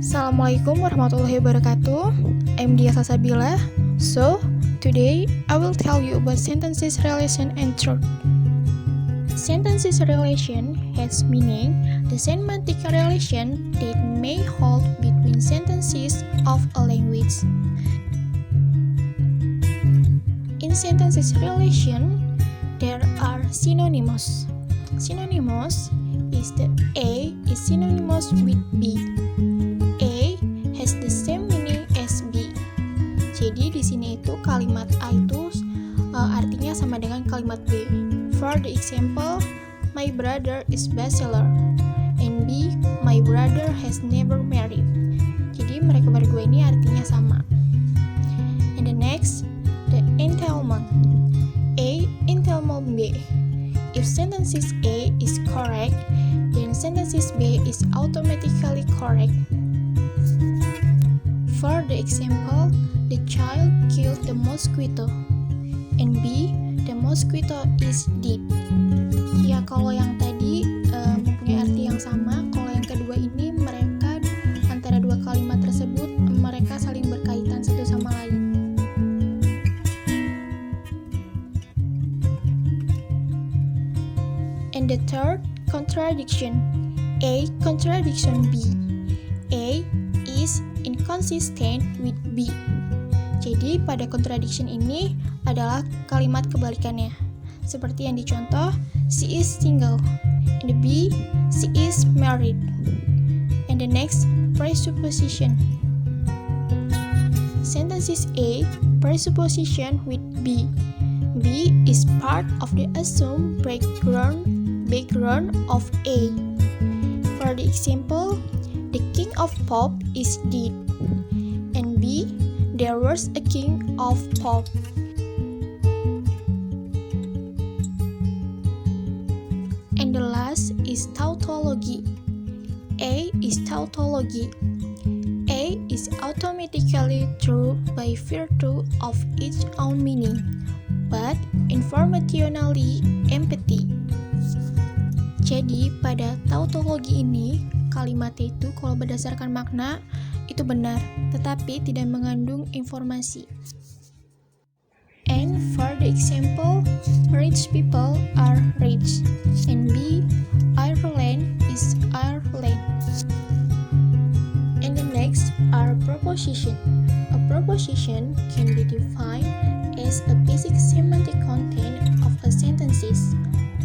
Assalamualaikum warahmatullahi wabarakatuh. I'm Dia Sasabila. So, today I will tell you about sentences relation and truth. Sentences relation has meaning the semantic relation that may hold between sentences of a language. In sentences relation, there are synonymous. Synonymous is the A is synonymous with B. A has the same meaning as B. Jadi di sini itu kalimat A itu artinya sama dengan kalimat B. For the example, my brother is bachelor, and B, my brother has never married. Jadi mereka berdua ini artinya sama. And the next, the entailment. A entailment B. If sentences A is correct, then sentences B is automatically correct. For the example, the child killed the mosquito, and B, the mosquito is dead. Ya, kalau yang tadi mempunyai arti yang sama, kalau yang kedua ini mereka antara dua kalimat tersebut mereka saling berkaitan satu sama lain. And the third, contradiction. A contradiction B. A is inconsistent with B. Jadi pada contradiction ini adalah kalimat kebalikannya. Seperti yang dicontoh, she is single. And the B, she is married. And the next, presupposition. Sentences A, presupposition with B. B is part of the assumed background of A. For the example, the king of pop is dead, and B, there was a king of pop. And the last is tautology. A is tautology. A is automatically true by virtue of its own meaning, but informationally empty. Jadi pada tautologi ini kalimatnya itu kalau berdasarkan makna itu benar, tetapi tidak mengandung informasi. And for the example, rich people are rich, and B, Ireland is Ireland. And the next are proposition. A proposition can be defined as a basic semantic content of a sentences.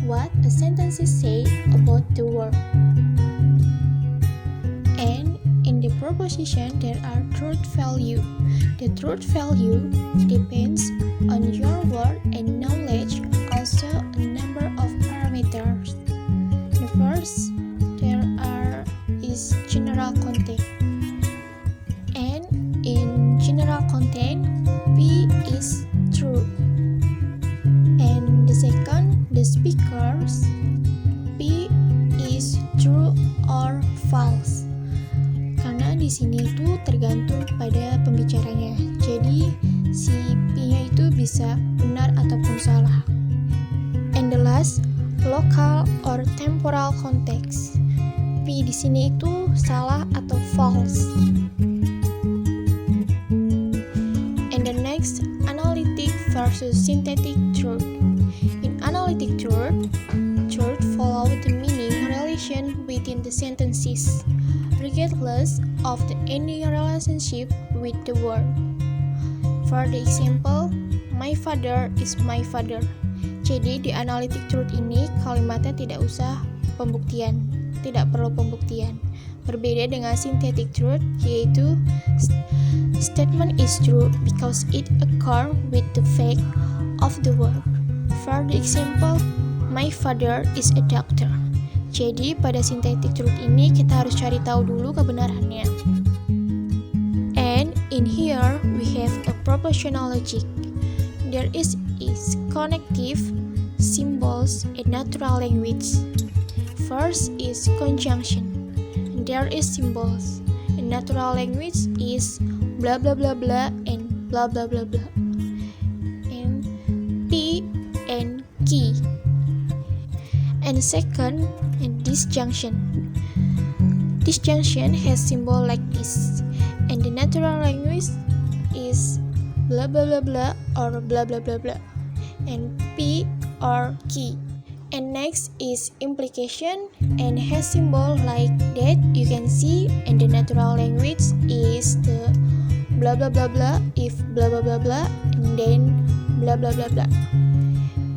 What a sentence say about the word. And in the proposition there are truth value. The truth value depends on your word and knowledge, also a number of parameters. The first there is general content. And in general content, P is true. And the second, the speakers, P is true or false. Karena di sini itu tergantung pada pembicaranya. Jadi si P-nya itu bisa benar ataupun salah. And the last, local or temporal context. P di sini itu salah atau false. And the next, analytic versus synthetic truth. In analytic truth follow the meaning relation within the sentences, regardless of any relationship with the word. For the example, my father is my father. Jadi di analytic truth ini kalimatnya tidak usah pembuktian, tidak perlu pembuktian. Berbeda dengan synthetic truth, yaitu statement is true because it occurs with the fact of the word. For the example, my father is a doctor. Jadi pada synthetic truth ini kita harus cari tahu dulu kebenarannya. And in here we have a propositional logic. There is connective, symbols, and natural language. First is conjunction. There is symbols. And natural language is blah blah blah blah and blah blah blah blah. And P and key. And second, disjunction. This junction has symbol like this, and the natural language is blah blah blah blah or blah blah blah blah, and P or key. And next is implication and has symbol like that you can see, and the natural language is the blah blah blah blah if blah blah blah blah and then blah blah blah blah,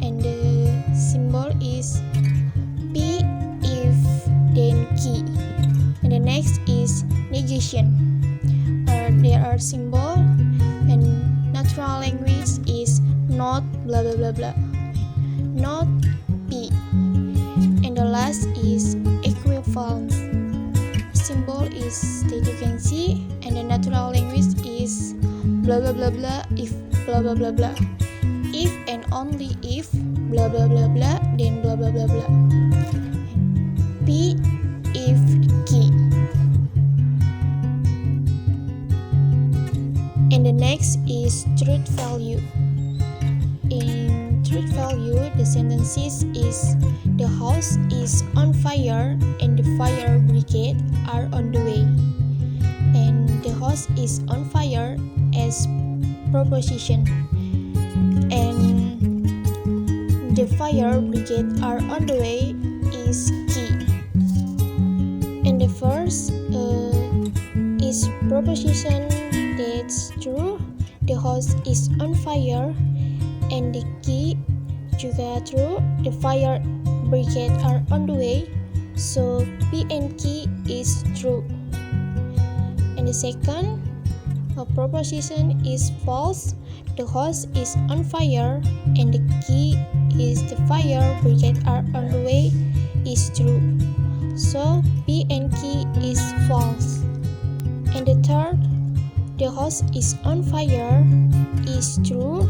and the symbol is P if then key. And the next is negation. There are symbol and natural language is not blah blah blah blah, not P. And the last is equivalence. Symbol is that you can see, and the natural language is blah blah blah blah if blah blah blah blah. If and only if blah blah blah blah, then blah blah blah blah. P if key. And the next is truth value. In truth value, the sentences is the house is on fire and the fire brigade are on the way. And the house is on fire as proposition, and the fire brigade are on the way is key. And the first is proposition that's true. The house is on fire, and the key juga true. The fire brigade are on the way, so P and key is true. And the second proposition is false. The house is on fire, and the key is the fire brigade are on the way is true, so P and key is false. And the third, the house is on fire is true,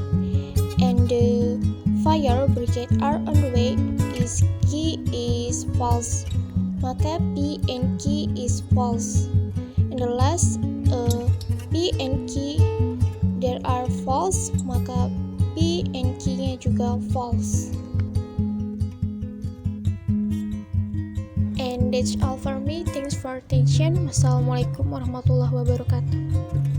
and the fire brigade are on the way is key is false, maka P and key is false. And the last P and key there are false, maka P and key-nya juga false. And that's all for me. Thanks for attention. Wassalamualaikum warahmatullahi wabarakatuh.